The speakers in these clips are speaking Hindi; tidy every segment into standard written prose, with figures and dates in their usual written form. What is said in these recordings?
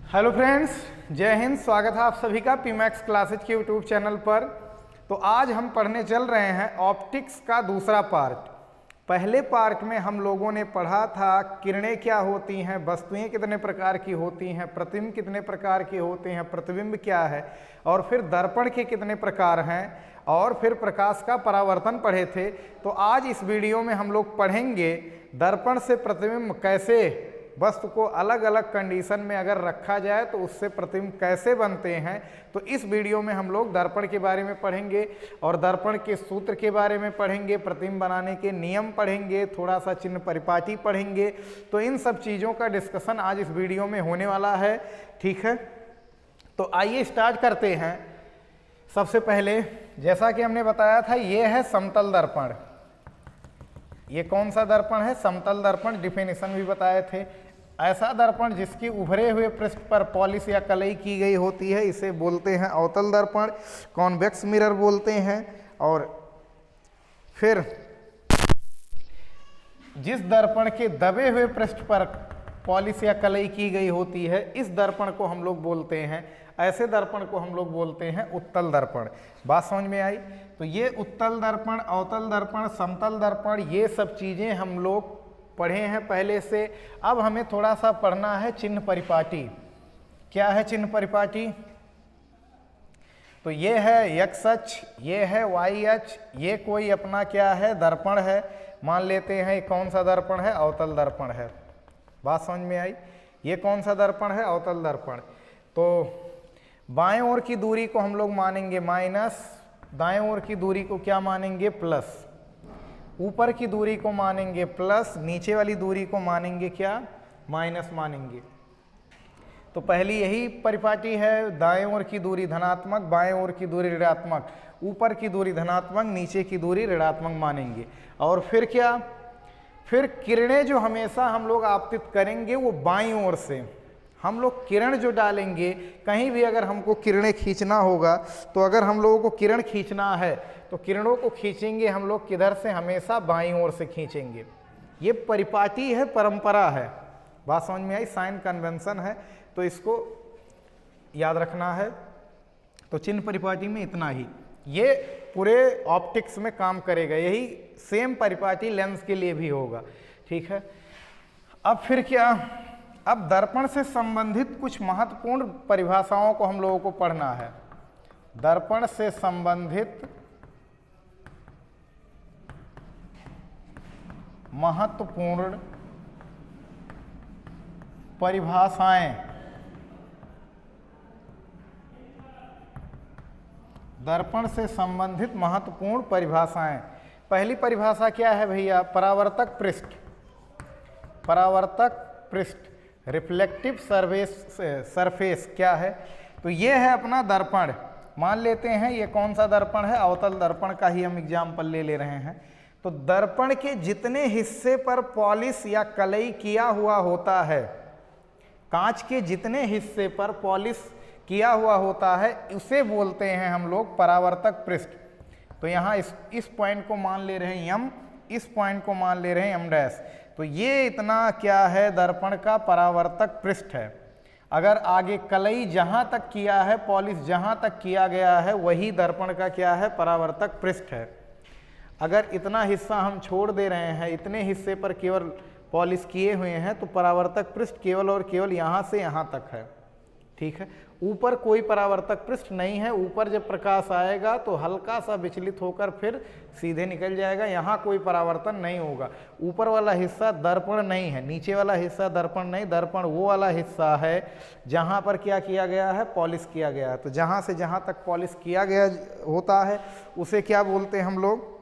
हेलो फ्रेंड्स, जय हिंद। स्वागत है आप सभी का पीमैक्स क्लासेज के यूट्यूब चैनल पर। तो आज हम पढ़ने चल रहे हैं ऑप्टिक्स का दूसरा पार्ट। पहले पार्ट में हम लोगों ने पढ़ा था किरणें क्या होती हैं, वस्तुएं कितने प्रकार की होती हैं, प्रतिबिंब कितने प्रकार के होते हैं, प्रतिबिंब क्या है, और फिर दर्पण के कितने प्रकार हैं, और फिर प्रकाश का परावर्तन पढ़े थे। तो आज इस वीडियो में हम लोग पढ़ेंगे दर्पण से प्रतिबिंब कैसे, वस्तु को अलग अलग कंडीशन में अगर रखा जाए तो उससे प्रतिबिंब कैसे बनते हैं। तो इस वीडियो में हम लोग दर्पण के बारे में पढ़ेंगे और दर्पण के सूत्र के बारे में पढ़ेंगे, प्रतिबिंब बनाने के नियम पढ़ेंगे, थोड़ा सा चिन्ह परिपाटी पढ़ेंगे। तो इन सब चीज़ों का डिस्कशन आज इस वीडियो में होने वाला है, ठीक है। तो आइए स्टार्ट करते हैं। सबसे पहले जैसा कि हमने बताया था, ये है समतल दर्पण। ये कौन सा दर्पण है? समतल दर्पण। डिफिनेशन भी बताए थे। ऐसा दर्पण जिसकी उभरे हुए पृष्ठ पर पॉलिश या कलई की गई होती है, इसे बोलते हैं अवतल दर्पण, कॉन्वेक्स मिरर बोलते हैं। और फिर जिस दर्पण के दबे हुए पृष्ठ पर पॉलिश या कलई की गई होती है, इस दर्पण को हम लोग बोलते हैं, ऐसे दर्पण को हम लोग बोलते हैं उत्तल दर्पण। बात समझ में आई? तो ये उत्तल दर्पण, अवतल दर्पण, समतल दर्पण, ये सब चीज़ें हम लोग पढ़े हैं पहले से। अब हमें थोड़ा सा पढ़ना है चिन्ह परिपाटी। क्या है चिन्ह परिपाटी? तो ये है एक्स अक्ष, ये है वाई अक्ष, ये कोई अपना क्या है, दर्पण है। मान लेते हैं ये कौन सा दर्पण है? अवतल दर्पण है। बात समझ में आई? ये कौन सा दर्पण है? अवतल दर्पण। तो बाएं ओर की दूरी को हम लोग मानेंगे माइनस, दाएं ओर की दूरी को क्या मानेंगे? प्लस। ऊपर की दूरी को मानेंगे प्लस, नीचे वाली दूरी को मानेंगे क्या? माइनस मानेंगे। तो पहली यही परिपाटी है, दाएं ओर की दूरी धनात्मक, बाएं ओर की दूरी ऋणात्मक, ऊपर की दूरी धनात्मक, नीचे की दूरी ऋणात्मक मानेंगे। और फिर क्या? फिर किरणें जो हमेशा हम लोग आपतित करेंगे वो बाईं ओर से। हम लोग किरण जो डालेंगे, कहीं भी अगर हमको किरणें खींचना होगा, तो अगर हम लोगों को किरण खींचना है तो किरणों को खींचेंगे हम लोग किधर से? हमेशा बाईं ओर से खींचेंगे। ये परिपाटी है, परंपरा है। बात समझ में आई? साइन कन्वेंशन है, तो इसको याद रखना है। तो चिन्ह परिपाटी में इतना ही, ये पूरे ऑप्टिक्स में काम करेगा। यही सेम परिपाटी लेंस के लिए भी होगा, ठीक है। अब फिर क्या? अब दर्पण से संबंधित कुछ महत्वपूर्ण परिभाषाओं को हम लोगों को पढ़ना है। दर्पण से संबंधित महत्वपूर्ण परिभाषाएं। दर्पण से संबंधित महत्वपूर्ण परिभाषाएं। पहली परिभाषा क्या है भैया? परावर्तक पृष्ठ। परावर्तक पृष्ठ, रिफ्लेक्टिव सरफेस क्या है? तो ये है अपना दर्पण। मान लेते हैं ये कौन सा दर्पण है? अवतल दर्पण का ही हम एग्जाम्पल ले रहे हैं। तो दर्पण के जितने हिस्से पर पॉलिश या कलई किया हुआ होता है, कांच के जितने हिस्से पर पॉलिश किया हुआ होता है, उसे बोलते हैं हम लोग परावर्तक पृष्ठ। तो यहाँ इस पॉइंट को मान ले रहे हैं एम, इस पॉइंट को मान ले रहे हैं एम डैश। तो ये इतना क्या है? दर्पण का परावर्तक पृष्ठ है। अगर आगे कलई जहाँ तक किया है, पॉलिश जहाँ तक किया गया है, वही दर्पण का क्या है? परावर्तक पृष्ठ है। अगर इतना हिस्सा हम छोड़ दे रहे हैं, इतने हिस्से पर केवल पॉलिश किए हुए हैं, तो परावर्तक पृष्ठ केवल और केवल यहाँ से यहाँ तक है, ठीक है। ऊपर कोई परावर्तक पृष्ठ नहीं है। ऊपर जब प्रकाश आएगा तो हल्का सा विचलित होकर फिर सीधे निकल जाएगा, यहाँ कोई परावर्तन नहीं होगा। ऊपर वाला हिस्सा दर्पण नहीं है, नीचे वाला हिस्सा दर्पण नहीं। दर्पण वो वाला हिस्सा है जहाँ पर क्या किया गया है? पॉलिश किया गया है। तो जहाँ से जहाँ तक पॉलिश किया गया होता है, उसे क्या बोलते हैं हम लोग?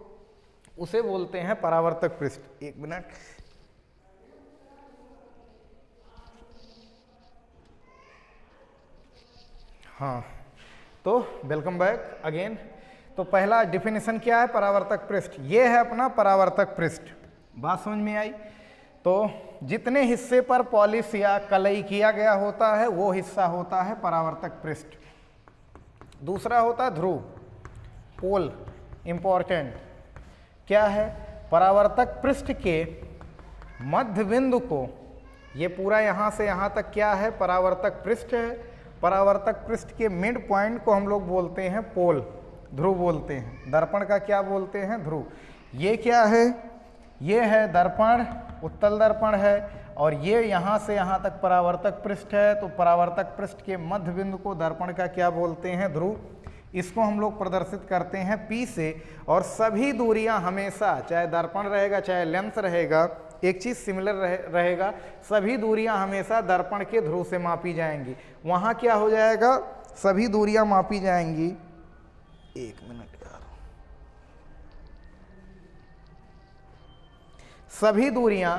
उसे बोलते हैं परावर्तक पृष्ठ। एक मिनट। हाँ, तो वेलकम बैक अगेन। तो पहला डिफिनेशन क्या है? परावर्तक पृष्ठ। ये है अपना परावर्तक पृष्ठ। बात समझ में आई? तो जितने हिस्से पर पॉलिश या कलई किया गया होता है, वो हिस्सा होता है परावर्तक पृष्ठ। दूसरा होता है ध्रुव, पोल। इंपॉर्टेंट क्या है? परावर्तक पृष्ठ के मध्य बिंदु को ये पूरा यहाँ से यहाँ तक क्या है, परावर्तक पृष्ठ है। परावर्तक पृष्ठ के मिड पॉइंट को हम लोग बोलते हैं पोल, ध्रुव बोलते हैं। दर्पण का क्या बोलते हैं, ध्रुव। ये क्या है, ये है दर्पण, उत्तल दर्पण है, और ये यहाँ से यहाँ तक परावर्तक पृष्ठ है। तो परावर्तक पृष्ठ के मध्य बिंदु को दर्पण का क्या बोलते हैं, ध्रुव। इसको हम लोग प्रदर्शित करते हैं P से, और सभी दूरियां हमेशा, चाहे दर्पण रहेगा चाहे लेंस रहेगा, एक चीज सिमिलर रहेगा, सभी दूरियां हमेशा दर्पण के ध्रुव से मापी जाएंगी। वहां क्या हो जाएगा, सभी दूरियां मापी जाएंगी। एक मिनट यार, सभी दूरियां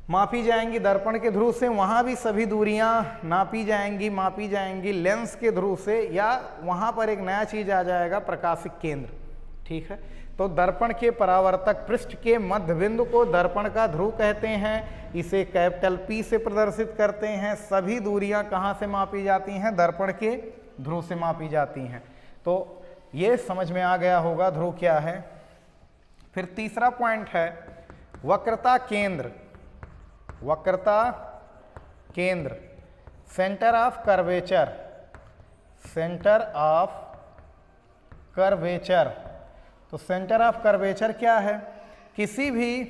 मापी जाएंगी दर्पण के ध्रुव से, वहां भी सभी दूरियां नापी जाएंगी, मापी जाएंगी लेंस के ध्रुव से, या वहां पर एक नया चीज आ जाएगा, प्रकाशिक केंद्र। ठीक है, तो दर्पण के परावर्तक पृष्ठ के मध्य बिंदु को दर्पण का ध्रुव कहते हैं। इसे कैपिटल P से प्रदर्शित करते हैं। सभी दूरियां कहां से मापी जाती हैं, दर्पण के ध्रुव से मापी जाती हैं। तो ये समझ में आ गया होगा ध्रुव क्या है। फिर तीसरा पॉइंट है वक्रता केंद्र। वक्रता केंद्र, centre of curvature, centre of curvature. तो सेंटर ऑफ कर्वेचर क्या है, किसी भी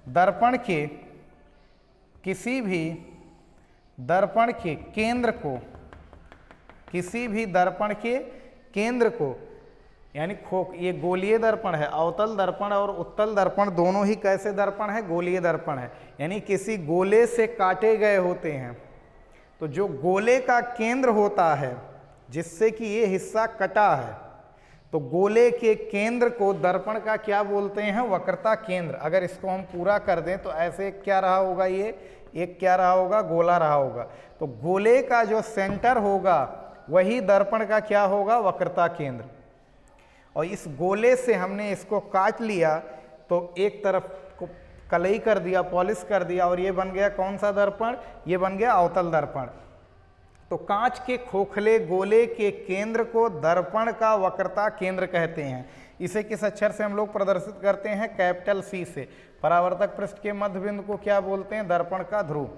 दर्पण के केंद्र को, किसी भी दर्पण के केंद्र को, यानी ये गोलीय दर्पण है, अवतल दर्पण और उत्तल दर्पण दोनों ही कैसे दर्पण है, गोलीय दर्पण है, यानी किसी गोले से काटे गए होते हैं। तो जो गोले का केंद्र होता है, जिससे कि ये हिस्सा कटा है, तो गोले के केंद्र को दर्पण का क्या बोलते हैं, वक्रता केंद्र। अगर इसको हम पूरा कर दें तो ऐसे क्या रहा होगा, ये एक क्या रहा होगा, गोला रहा होगा। तो गोले का जो सेंटर होगा वही दर्पण का क्या होगा, वक्रता केंद्र। और इस गोले से हमने इसको काट लिया, तो एक तरफ को कलई कर दिया, पॉलिश कर दिया, और ये बन गया कौन सा दर्पण, ये बन गया अवतल दर्पण। तो कांच के खोखले गोले के केंद्र को दर्पण का वक्रता केंद्र कहते हैं। इसे किस अक्षर से हम लोग प्रदर्शित करते हैं, कैपिटल C से। परावर्तक पृष्ठ के मध्य बिंदु को क्या बोलते हैं, दर्पण का ध्रुव।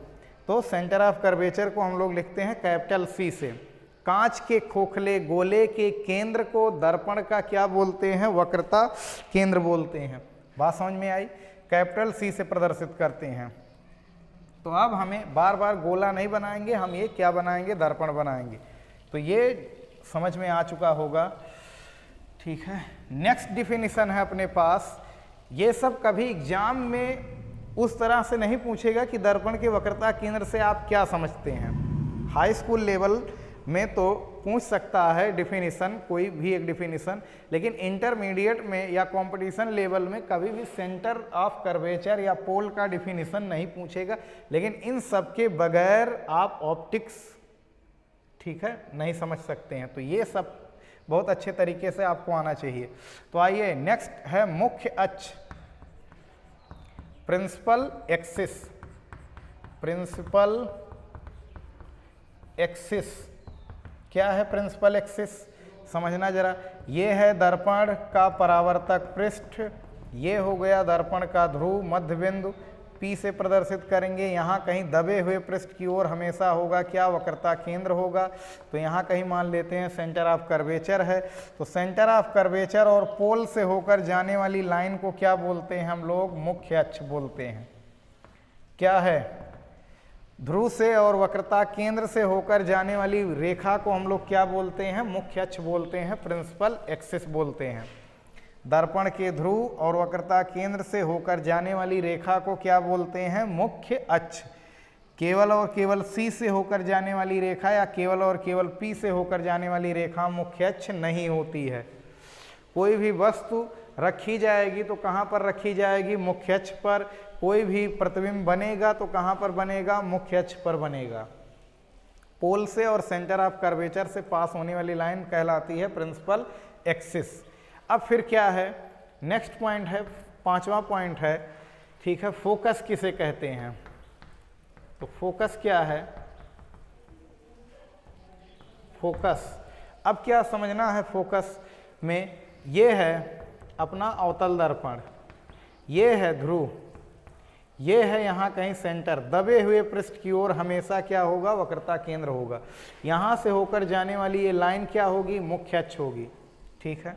तो सेंटर ऑफ कर्वेचर को हम लोग लिखते हैं कैपिटल C से। कांच के खोखले गोले के केंद्र को दर्पण का क्या बोलते हैं, वक्रता केंद्र बोलते हैं। बात समझ में आई, कैपिटल C से प्रदर्शित करते हैं। तो अब हमें बार बार गोला नहीं बनाएंगे, हम ये क्या बनाएंगे, दर्पण बनाएंगे। तो ये समझ में आ चुका होगा। ठीक है, नेक्स्ट डिफिनीशन है अपने पास। ये सब कभी एग्जाम में उस तरह से नहीं पूछेगा कि दर्पण के वक्रता केंद्र से आप क्या समझते हैं। हाई स्कूल लेवल में तो पूछ सकता है डिफिनीशन, कोई भी एक डिफिनीशन, लेकिन इंटरमीडिएट में या कंपटीशन लेवल में कभी भी सेंटर ऑफ कर्वेचर या पोल का डिफिनीशन नहीं पूछेगा। लेकिन इन सब के बगैर आप ऑप्टिक्स, ठीक है, नहीं समझ सकते हैं। तो ये सब बहुत अच्छे तरीके से आपको आना चाहिए। तो आइए, नेक्स्ट है मुख्य अक्ष, प्रिंसिपल एक्सिस। प्रिंसिपल एक्सिस क्या है, प्रिंसिपल एक्सिस समझना जरा। ये है दर्पण का परावर्तक पृष्ठ, ये हो गया दर्पण का ध्रुव, मध्य बिंदु P से प्रदर्शित करेंगे। यहाँ कहीं दबे हुए पृष्ठ की ओर हमेशा होगा क्या, वक्रता केंद्र होगा। तो यहाँ कहीं मान लेते हैं सेंटर ऑफ कर्वेचर है। तो सेंटर ऑफ कर्वेचर और पोल से होकर जाने वाली लाइन को क्या बोलते हैं हम लोग, मुख्य अक्ष बोलते हैं। क्या है, ध्रुव से और वक्रता केंद्र से होकर जाने वाली रेखा को हम लोग क्या बोलते हैं, मुख्य अक्ष बोलते हैं, प्रिंसिपल एक्सिस बोलते हैं। दर्पण के ध्रुव और वक्रता केंद्र से होकर जाने वाली रेखा को क्या बोलते हैं, मुख्य अक्ष। केवल और केवल C से होकर जाने वाली रेखा या केवल और केवल P से होकर जाने वाली रेखा मुख्य अक्ष नहीं होती है। कोई भी वस्तु रखी जाएगी तो कहाँ पर रखी जाएगी, मुख्य अक्ष पर। कोई भी प्रतिबिंब बनेगा तो कहाँ पर बनेगा, मुख्य अक्ष पर बनेगा। पोल से और सेंटर ऑफ कर्वेचर से पास होने वाली लाइन कहलाती है प्रिंसिपल एक्सिस। अब फिर क्या है, नेक्स्ट पॉइंट है, पांचवा पॉइंट है, ठीक है, फोकस किसे कहते हैं। तो फोकस क्या है, फोकस। अब क्या समझना है फोकस में, ये है अपना अवतल दर्पण, ये है ध्रुव, ये है यहाँ कहीं सेंटर। दबे हुए पृष्ठ की ओर हमेशा क्या होगा, वक्रता केंद्र होगा। यहाँ से होकर जाने वाली ये लाइन क्या होगी, मुख्य अक्ष होगी। ठीक है,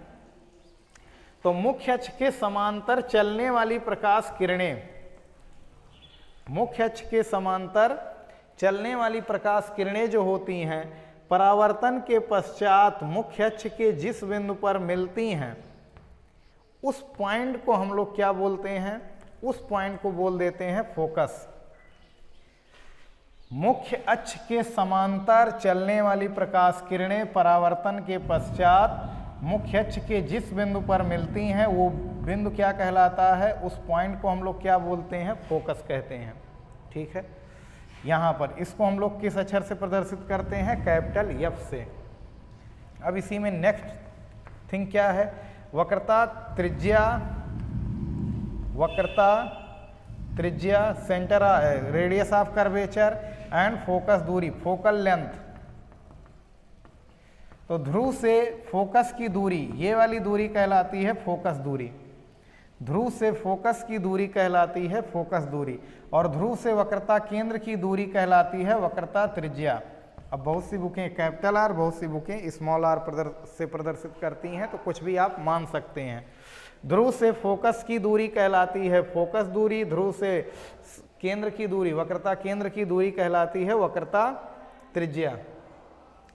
तो मुख्य अक्ष के समांतर चलने वाली प्रकाश किरणें, मुख्य अक्ष के समांतर चलने वाली प्रकाश किरणें जो होती हैं, परावर्तन के पश्चात मुख्य अक्ष के जिस बिंदु पर मिलती हैं, उस पॉइंट को हम लोग क्या बोलते हैं, उस पॉइंट को बोल देते हैं फोकस। मुख्य अक्ष के समांतर चलने वाली प्रकाश किरणें परावर्तन के पश्चात मुख्य अक्ष के जिस बिंदु पर मिलती हैं, वो बिंदु क्या कहलाता है, उस पॉइंट को हम लोग क्या बोलते हैं, फोकस कहते हैं। ठीक है, यहाँ पर इसको हम लोग किस अक्षर से प्रदर्शित करते हैं, कैपिटल एफ से। अब इसी में नेक्स्ट थिंग क्या है, वक्रता त्रिज्या, वक्रता त्रिज्या, centre radius of curvature and focus दूरी, फोकल लेंथ। तो ध्रुव से फोकस की दूरी, ये वाली दूरी कहलाती है फोकस दूरी। ध्रुव से फोकस की दूरी कहलाती है फोकस दूरी, और ध्रुव से वक्रता केंद्र की दूरी कहलाती है वक्रता त्रिज्या। अब बहुत सी बुकें कैपिटल आर, बहुत सी बुकें स्मॉल आर से प्रदर्शित करती हैं, तो कुछ भी आप मान सकते हैं। ध्रुव से फोकस की दूरी कहलाती है फोकस दूरी, ध्रुव से केंद्र की दूरी, वक्रता केंद्र की दूरी कहलाती है वक्रता त्रिज्या।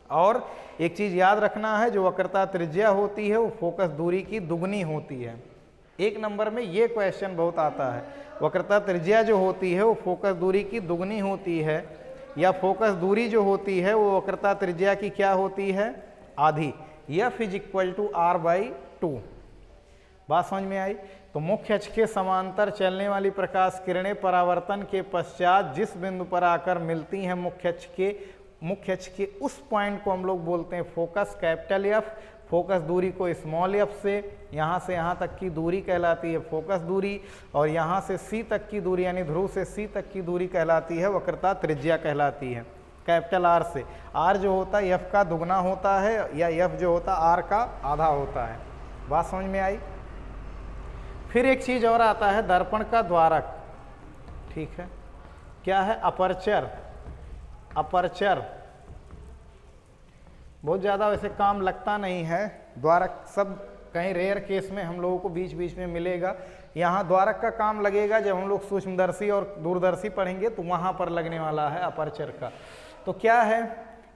और एक चीज याद रखना है, जो वक्रता त्रिज्या होती है वो फोकस दूरी की दुगनी होती है। एक नंबर में ये क्वेश्चन बहुत आता है, वक्रता त्रिज्या जो होती है वो फोकस दूरी की दुगनी होती है, या फोकस दूरी जो होती है वो वक्रता त्रिज्या की क्या होती है, आधी। F = R/2। बात समझ में आई। तो मुख्य अक्ष के समांतर चलने वाली प्रकाश किरणें परावर्तन के पश्चात जिस बिंदु पर आकर मिलती हैं मुख्य अक्ष के उस पॉइंट को हम लोग बोलते हैं फोकस, कैपिटल एफ। फोकस दूरी को स्मॉल एफ से यहाँ तक की दूरी कहलाती है फोकस दूरी, और यहाँ से सी तक की दूरी यानी ध्रुव से सी तक की दूरी कहलाती है वक्रता त्रिज्या कहलाती है, कैपिटल आर से। आर जो होता है एफ का दुगना होता है, या एफ जो होता है आर का आधा होता है। बात समझ में आई। फिर एक चीज और आता है, दर्पण का द्वारक। ठीक है, क्या है, अपर्चर। अपर्चर बहुत ज़्यादा वैसे काम लगता नहीं है, द्वारक सब कहीं रेयर केस में हम लोगों को बीच बीच में मिलेगा। यहाँ द्वारक का काम लगेगा जब हम लोग सूक्ष्मदर्शी और दूरदर्शी पढ़ेंगे, तो वहाँ पर लगने वाला है अपर्चर का। तो क्या है,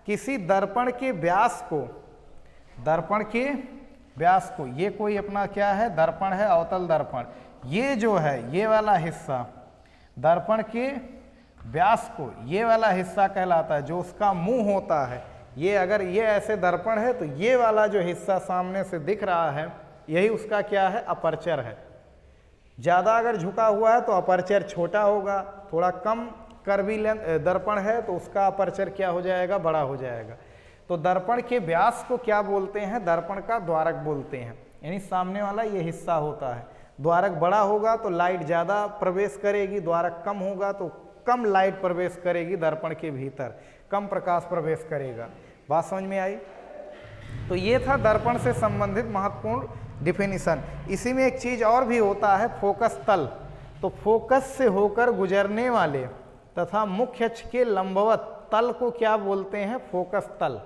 किसी दर्पण के व्यास को, दर्पण के व्यास को, ये कोई अपना क्या है, दर्पण है, अवतल दर्पण। ये जो है ये वाला हिस्सा दर्पण के व्यास को, ये वाला हिस्सा कहलाता है, जो उसका मुंह होता है। ये अगर ये ऐसे दर्पण है तो ये वाला जो हिस्सा सामने से दिख रहा है, यही उसका क्या है, अपर्चर है। ज़्यादा अगर झुका हुआ है तो अपर्चर छोटा होगा, थोड़ा कम कर्वी दर्पण है तो उसका अपर्चर क्या हो जाएगा, बड़ा हो जाएगा। तो दर्पण के व्यास को क्या बोलते हैं, दर्पण का द्वारक बोलते हैं। यानी सामने वाला ये हिस्सा होता है। द्वारक बड़ा होगा तो लाइट ज़्यादा प्रवेश करेगी, द्वारक कम होगा तो कम लाइट प्रवेश करेगी दर्पण के भीतर, कम प्रकाश प्रवेश करेगा। बात समझ में आई। तो ये था दर्पण से संबंधित महत्वपूर्ण डिफिनीशन। इसी में एक चीज और भी होता है, फोकस तल। तो फोकस से होकर गुजरने वाले तथा मुख्य अक्ष के लंबवत तल को क्या बोलते हैं, फोकस तल।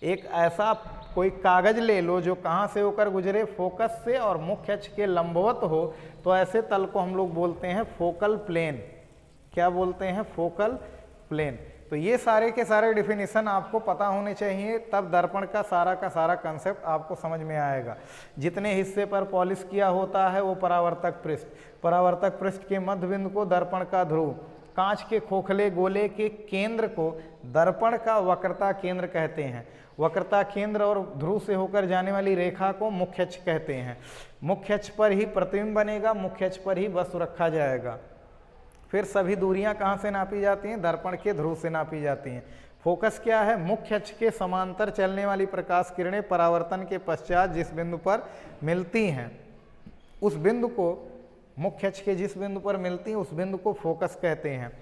एक ऐसा कोई कागज ले लो जो कहाँ से होकर गुजरे, फोकस से, और मुख्य अक्ष के लंबवत हो, तो ऐसे तल को हम लोग बोलते हैं फोकल प्लेन। क्या बोलते हैं, फोकल प्लेन। तो ये सारे के सारे डिफिनीशन आपको पता होने चाहिए, तब दर्पण का सारा कंसेप्ट आपको समझ में आएगा। जितने हिस्से पर पॉलिश किया होता है वो परावर्तक पृष्ठ, परावर्तक पृष्ठ के मध्य बिंदु को दर्पण का ध्रुव, कांच के खोखले गोले के केंद्र को दर्पण का वक्रता केंद्र कहते हैं। वक्रता केंद्र और ध्रुव से होकर जाने वाली रेखा को मुख्य अक्ष कहते हैं। मुख्य अक्ष पर ही प्रतिबिंब बनेगा, मुख्य अक्ष पर ही वस्तु रखा जाएगा। फिर सभी दूरियां कहाँ से नापी जाती हैं, दर्पण के ध्रुव से नापी जाती हैं। फोकस क्या है, मुख्य अक्ष के समांतर चलने वाली प्रकाश किरणें परावर्तन के पश्चात जिस बिंदु पर मिलती हैं, उस बिंदु को, मुख्य अक्ष के जिस बिंदु पर मिलती हैं उस बिंदु को फोकस कहते हैं।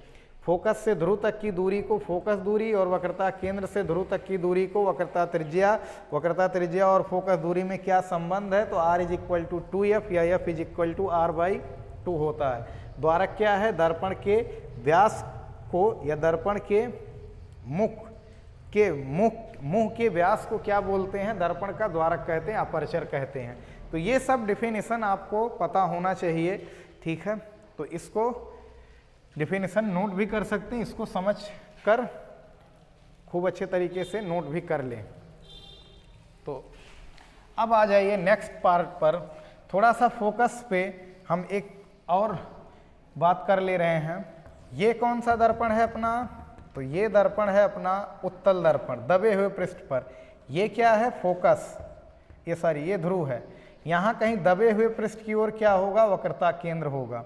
फोकस से ध्रुव तक की दूरी को फोकस दूरी, और वक्रता केंद्र से ध्रुव तक की दूरी को वक्रता त्रिज्या। वक्रता त्रिज्या और फोकस दूरी में क्या संबंध है, तो R = 2f या F = R/2 होता है। द्वारक क्या है? दर्पण के व्यास को या दर्पण के मुंह के व्यास को क्या बोलते हैं? दर्पण का द्वारक कहते हैं, अपर्चर कहते हैं। तो ये सब डिफिनेशन आपको पता होना चाहिए, ठीक है। तो इसको डिफिनेशन नोट भी कर सकते हैं, इसको समझ कर खूब अच्छे तरीके से नोट भी कर लें। तो अब आ जाइए नेक्स्ट पार्ट पर, थोड़ा सा फोकस पे हम एक और बात कर ले रहे हैं। ये कौन सा दर्पण है अपना? तो ये दर्पण है अपना उत्तल दर्पण, दबे हुए पृष्ठ पर। ये क्या है? फोकस, ये ध्रुव है। यहाँ कहीं दबे हुए पृष्ठ की ओर क्या होगा? वक्रता केंद्र होगा।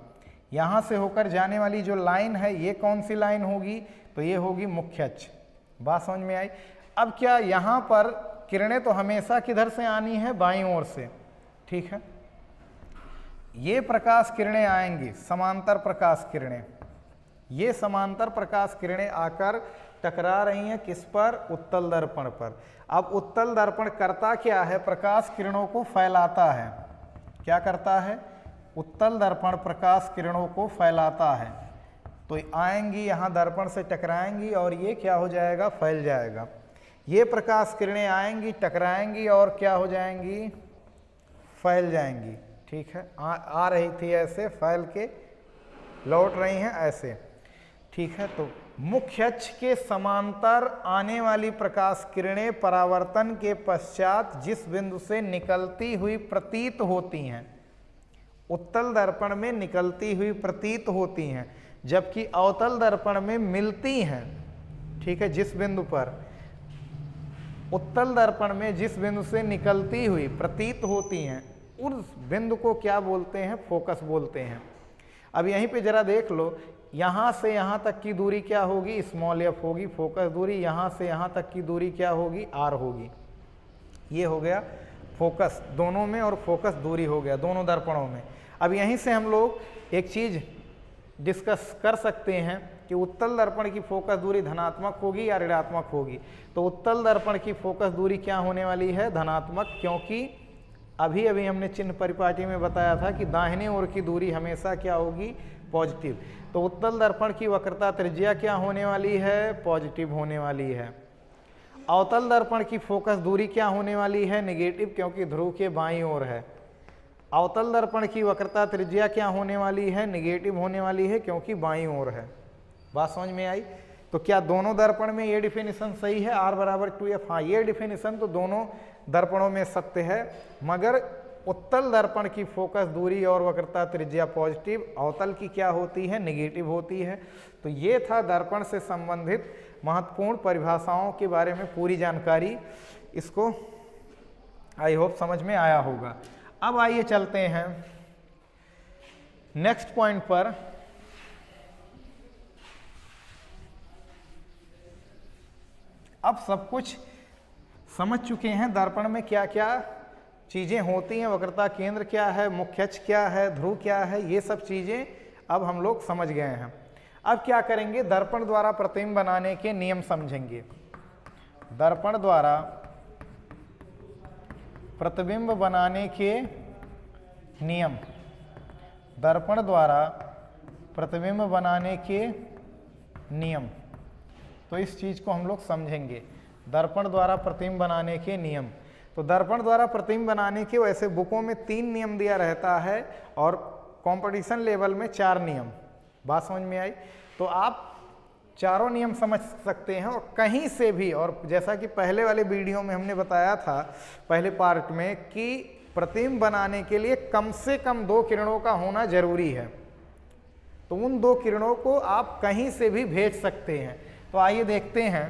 यहाँ से होकर जाने वाली जो लाइन है, ये कौन सी लाइन होगी? तो ये होगी मुख्य अक्ष। बात समझ में आई? अब क्या यहाँ पर किरणें तो हमेशा किधर से आनी है? बाईं ओर से, ठीक है। ये प्रकाश किरणें आएंगी, समांतर प्रकाश किरणें। ये समांतर प्रकाश किरणें आकर टकरा रही हैं किस पर? उत्तल दर्पण पर। अब उत्तल दर्पण करता क्या है? प्रकाश किरणों को फैलाता है। क्या करता है? उत्तल दर्पण प्रकाश किरणों को फैलाता है। तो आएंगी यहाँ दर्पण से टकराएंगी और ये क्या हो जाएगा? फैल जाएगा। ये प्रकाश किरणें आएंगी, टकराएंगी और क्या हो जाएंगी? फैल जाएंगी, ठीक है। आ रही थी ऐसे, फैल के लौट रही हैं ऐसे, ठीक है। तो मुख्य अक्ष के समांतर आने वाली प्रकाश किरणें परावर्तन के पश्चात जिस बिंदु से निकलती हुई प्रतीत होती हैं, उत्तल दर्पण में निकलती हुई प्रतीत होती हैं, जबकि अवतल दर्पण में मिलती हैं, ठीक है। जिस बिंदु पर उत्तल दर्पण में जिस बिंदु से निकलती हुई प्रतीत होती हैं, उस बिंदु को क्या बोलते हैं? फोकस बोलते हैं। अब यहीं पे जरा देख लो, यहाँ से यहाँ तक की दूरी क्या होगी? स्मॉल एफ होगी फोकस दूरी। यहाँ से यहाँ तक की दूरी क्या होगी? आर होगी। ये हो गया फोकस दोनों में, और फोकस दूरी हो गया दोनों दर्पणों में। अब यहीं से हम लोग एक चीज़ डिस्कस कर सकते हैं कि उत्तल दर्पण की फोकस दूरी धनात्मक होगी या ऋणात्मक होगी। तो उत्तल दर्पण की फोकस दूरी क्या होने वाली है? धनात्मक, क्योंकि अभी अभी हमने चिन्ह परिपाटी में बताया था कि दाहिने ओर की दूरी हमेशा क्या होगी? पॉजिटिव। तो उत्तल दर्पण की वक्रता त्रिज्या क्या होने वाली है? पॉजिटिव होने वाली है। अवतल दर्पण की फोकस दूरी क्या होने वाली है? नेगेटिव, क्योंकि ध्रुव के बाईं ओर है। अवतल दर्पण की वक्रता त्रिज्या क्या होने वाली है? नेगेटिव होने वाली है, क्योंकि बाईं ओर है। बात समझ में आई? तो क्या दोनों दर्पण में ये डिफिनेशन सही है? R बराबर 2F। हाँ, ये डिफिनेशन तो दोनों दर्पणों में सत्य है, मगर उत्तल दर्पण की फोकस दूरी और वक्रता त्रिज्या पॉजिटिव, अवतल की क्या होती है? नेगेटिव होती है। तो ये था दर्पण से संबंधित महत्वपूर्ण परिभाषाओं के बारे में पूरी जानकारी। इसको आई होप समझ में आया होगा। अब आइए चलते हैं नेक्स्ट पॉइंट पर। अब सब कुछ समझ चुके हैं दर्पण में क्या क्या चीजें होती हैं, वक्रता केंद्र क्या है, मुख्य अक्ष क्या है, ध्रुव क्या है, ये सब चीजें अब हम लोग समझ गए हैं। अब क्या करेंगे? दर्पण द्वारा प्रतिबिंब बनाने के नियम समझेंगे। दर्पण द्वारा प्रतिबिंब बनाने के नियम, दर्पण द्वारा प्रतिबिंब बनाने के नियम। तो इस चीज को हम लोग समझेंगे, दर्पण द्वारा प्रतिबिंब बनाने के नियम। तो दर्पण द्वारा प्रतिबिंब बनाने के वैसे बुकों में 3 नियम दिया रहता है और कंपटीशन लेवल में 4 नियम। बात समझ में आई? तो आप चारों नियम समझ सकते हैं और कहीं से भी, और जैसा कि पहले वाले वीडियो में हमने बताया था पहले पार्ट में कि प्रतिबिंब बनाने के लिए कम से कम 2 किरणों का होना जरूरी है। तो उन 2 किरणों को आप कहीं से भी भेज सकते हैं। तो आइए देखते हैं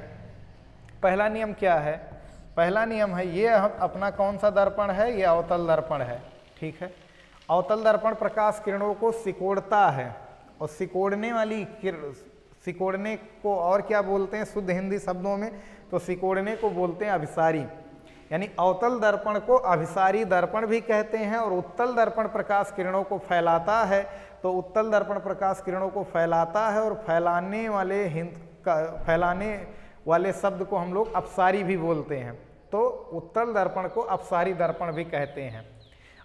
पहला नियम क्या है। पहला नियम है, ये अपना कौन सा दर्पण है? ये अवतल दर्पण है, ठीक है। अवतल दर्पण प्रकाश किरणों को सिकोड़ता है, और सिकोड़ने को और क्या बोलते हैं शुद्ध हिंदी शब्दों में? तो सिकोड़ने को बोलते हैं अभिसारी। यानी अवतल दर्पण को अभिसारी दर्पण भी कहते हैं। और उत्तल दर्पण प्रकाश किरणों को फैलाता है, तो उत्तल दर्पण प्रकाश किरणों को फैलाता है, और फैलाने वाले शब्द को हम लोग अपसारी भी बोलते हैं। तो उत्तल दर्पण को अपसारी दर्पण भी कहते हैं।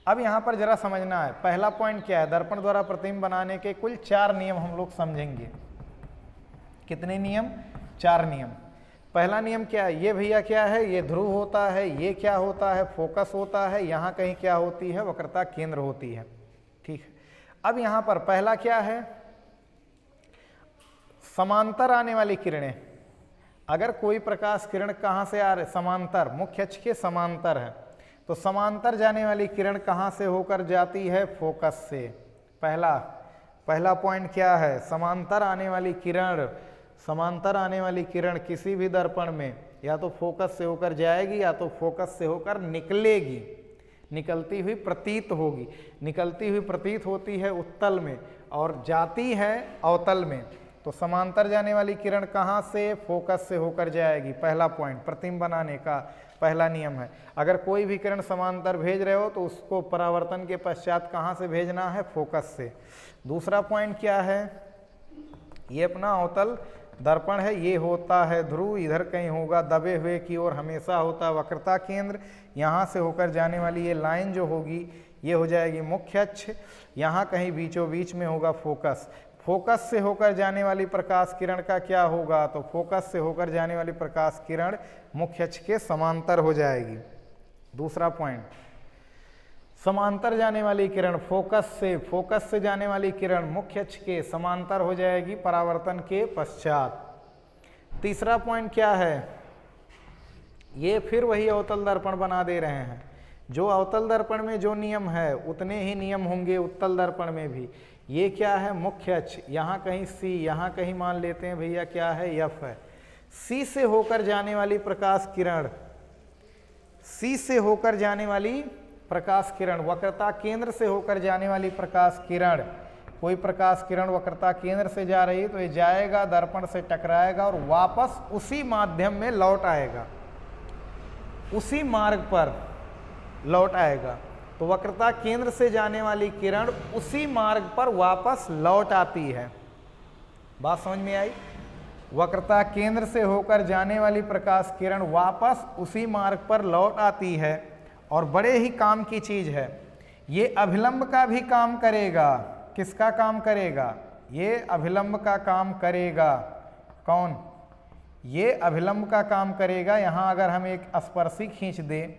अब यहाँ पर जरा समझना है, पहला पॉइंट क्या है, दर्पण द्वारा प्रतिबिंब बनाने के कुल 4 नियम हम लोग समझेंगे। कितने नियम? 4 नियम। पहला नियम क्या है, ये भैया क्या है, ये ध्रुव होता है, ये क्या होता है, फोकस होता है, यहाँ कहीं क्या होती है, वक्रता केंद्र होती है। ठीक है, अब यहाँ पर पहला क्या है, समांतर आने वाली किरणें। अगर कोई प्रकाश किरण कहाँ से आ रही, समांतर, मुख्य अक्ष के समांतर है, तो समांतर जाने वाली किरण कहाँ से होकर जाती है, फोकस से। पहला पॉइंट क्या है, समांतर आने वाली किरण, समांतर आने वाली किरण किसी भी दर्पण में या तो फोकस से होकर जाएगी या तो फोकस से होकर निकलेगी, निकलती हुई प्रतीत होगी। निकलती हुई प्रतीत होती है उत्तल में और जाती है अवतल में। तो समांतर जाने वाली किरण कहाँ से, फोकस से होकर जाएगी। पहला पॉइंट प्रतिबिंब बनाने का पहला नियम है। अगर कोई भी किरण समांतर भेज रहे हो तो उसको परावर्तन के पश्चात कहाँ से भेजना है, फोकस से। दूसरा पॉइंट क्या है, ये अपना अवतल दर्पण है, ये होता है ध्रुव, इधर कहीं होगा दबे हुए की ओर हमेशा होता है वक्रता केंद्र। यहाँ से होकर जाने वाली ये लाइन जो होगी ये हो जाएगी मुख्य अक्ष, यहाँ कहीं बीचों बीच में होगा फोकस। फोकस से होकर जाने वाली प्रकाश किरण का क्या होगा, तो फोकस से होकर जाने वाली प्रकाश किरण मुख्य अक्ष के समांतर हो जाएगी। दूसरा पॉइंट, समांतर जाने वाली किरण फोकस से जाने वाली किरण मुख्य अक्ष के समांतर हो जाएगी परावर्तन के पश्चात। तीसरा पॉइंट क्या है, ये फिर वही अवतल दर्पण बना दे रहे हैं। जो अवतल दर्पण में जो नियम है उतने ही नियम होंगे उत्तल दर्पण में भी। ये क्या है, मुख्य अक्ष, यहाँ कहीं सी, यहाँ कहीं मान लेते हैं भैया क्या है, एफ है। सी से होकर जाने वाली प्रकाश किरण, सी से होकर जाने वाली प्रकाश किरण, वक्रता केंद्र से होकर जाने वाली प्रकाश किरण, कोई प्रकाश किरण वक्रता केंद्र से जा रही है तो ये जाएगा, दर्पण से टकराएगा और वापस उसी माध्यम में लौट आएगा, उसी मार्ग पर लौट आएगा। तो वक्रता केंद्र से जाने वाली किरण उसी मार्ग पर वापस लौट आती है। बात समझ में आई? वक्रता केंद्र से होकर जाने वाली प्रकाश किरण वापस उसी मार्ग पर लौट आती है और बड़े ही काम की चीज है, ये अभिलंब का भी काम करेगा। किसका काम करेगा? ये अभिलंब का काम करेगा। कौन? ये अभिलंब का काम करेगा। यहाँ अगर हम एक स्पर्शी खींच दें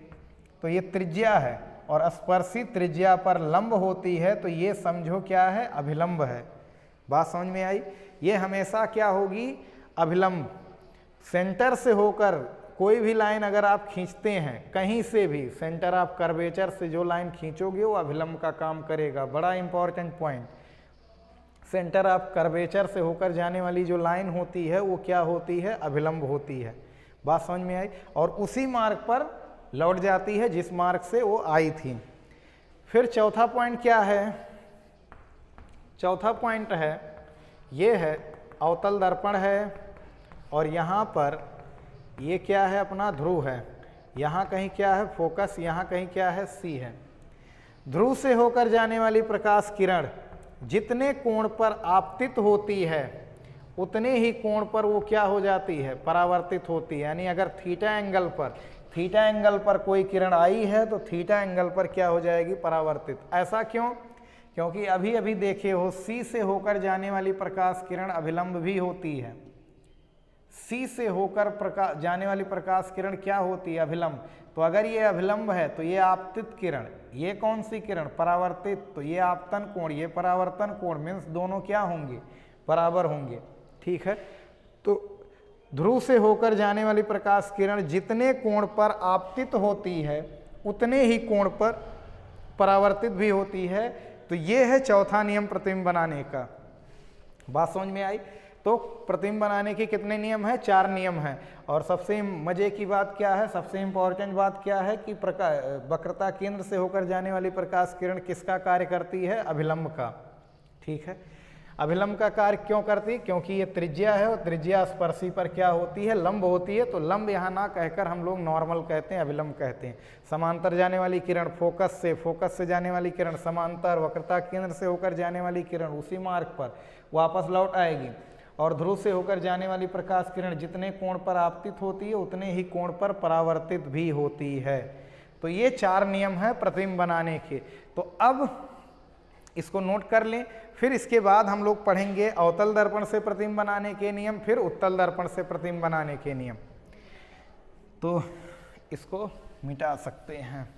तो ये त्रिज्या है और स्पर्शी त्रिज्या पर लंब होती है, तो ये समझो क्या है, अभिलंब है। बात समझ में आई? ये हमेशा क्या होगी, अभिलंब। सेंटर से होकर कोई भी लाइन अगर आप खींचते हैं कहीं से भी, सेंटर ऑफ कर्वेचर से जो लाइन खींचोगे वो अभिलंब का काम करेगा। बड़ा important point, centre of curvature से होकर जाने वाली जो लाइन होती है वो क्या होती है, अभिलंब होती है। बात समझ में आई? और उसी मार्ग पर लौट जाती है जिस मार्ग से वो आई थी। फिर चौथा पॉइंट क्या है? चौथा पॉइंट है, ये है अवतल दर्पण है और यहाँ पर ये क्या है, अपना ध्रुव है। यहाँ कहीं क्या है, फोकस, यहाँ कहीं क्या है, सी है। ध्रुव से होकर जाने वाली प्रकाश किरण जितने कोण पर आपतित होती है उतने ही कोण पर वो क्या हो जाती है, परावर्तित होती है। यानी अगर थीटा एंगल पर कोई किरण आई है तो थीटा एंगल पर क्या हो जाएगी, परावर्तित। ऐसा क्यों? क्योंकि अभी अभी देखे हो, सी से होकर जाने वाली प्रकाश किरण अभिलंब भी होती है। सी से होकर जाने वाली प्रकाश किरण क्या होती है, अभिलंब। तो अगर ये अभिलंब है तो ये आपतित किरण, ये कौन सी किरण, परावर्तित, तो ये आपतन कोण, ये परावर्तन कोण, मीन्स दोनों क्या होंगे, बराबर होंगे। ठीक है, तो ध्रुव से होकर जाने वाली प्रकाश किरण जितने कोण पर आपतित होती है उतने ही कोण पर परावर्तित भी होती है। तो ये है चौथा नियम प्रतिबिंब बनाने का। बात समझ में आई? तो प्रतिबिंब बनाने के कितने नियम हैं? 4 नियम हैं। और सबसे मजे की बात क्या है, सबसे इंपॉर्टेंट बात क्या है कि वक्रता केंद्र से होकर जाने वाली प्रकाश किरण किसका कार्य करती है, अभिलंब का। ठीक है, अभिलंब का कार्य क्यों करती है? क्योंकि ये त्रिज्या है और त्रिज्या स्पर्शी पर क्या होती है, लंब होती है। तो लंब यहाँ ना कहकर हम लोग नॉर्मल कहते हैं, अभिलंब कहते हैं। समांतर जाने वाली किरण फोकस से जाने वाली किरण समांतर, वक्रता केंद्र से होकर जाने वाली किरण उसी मार्ग पर वापस लौट आएगी। और ध्रुव से होकर जाने वाली प्रकाश किरण जितने कोण पर आपतित होती है उतने ही कोण पर परावर्तित भी होती है। तो ये 4 नियम है प्रतिबिंब बनाने के। तो अब इसको नोट कर लें, फिर इसके बाद हम लोग पढ़ेंगे अवतल दर्पण से प्रतिबिंब बनाने के नियम, फिर उत्तल दर्पण से प्रतिबिंब बनाने के नियम। तो इसको मिटा सकते हैं।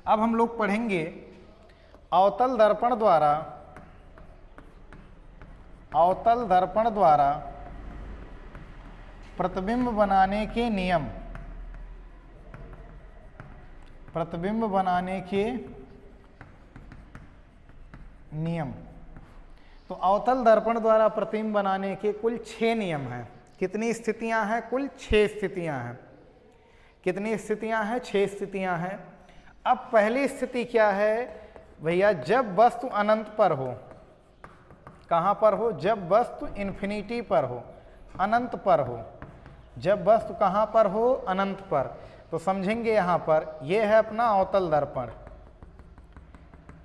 अब हम लोग पढ़ेंगे अवतल दर्पण द्वारा प्रतिबिंब बनाने के नियम। प्रतिबिंब बनाने के नियम। तो अवतल दर्पण द्वारा प्रतिबिंब बनाने के कुल 6 नियम हैं। कितनी स्थितियां हैं? कुल 6 स्थितियां हैं। कितनी स्थितियां हैं? 6 स्थितियां हैं। अब पहली स्थिति क्या है भैया? जब वस्तु अनंत पर हो। कहां पर हो? जब वस्तु इन्फिनिटी पर हो, अनंत पर हो। जब वस्तु कहां पर हो? अनंत पर। तो समझेंगे यहां पर यह है अपना अवतल दर्पण।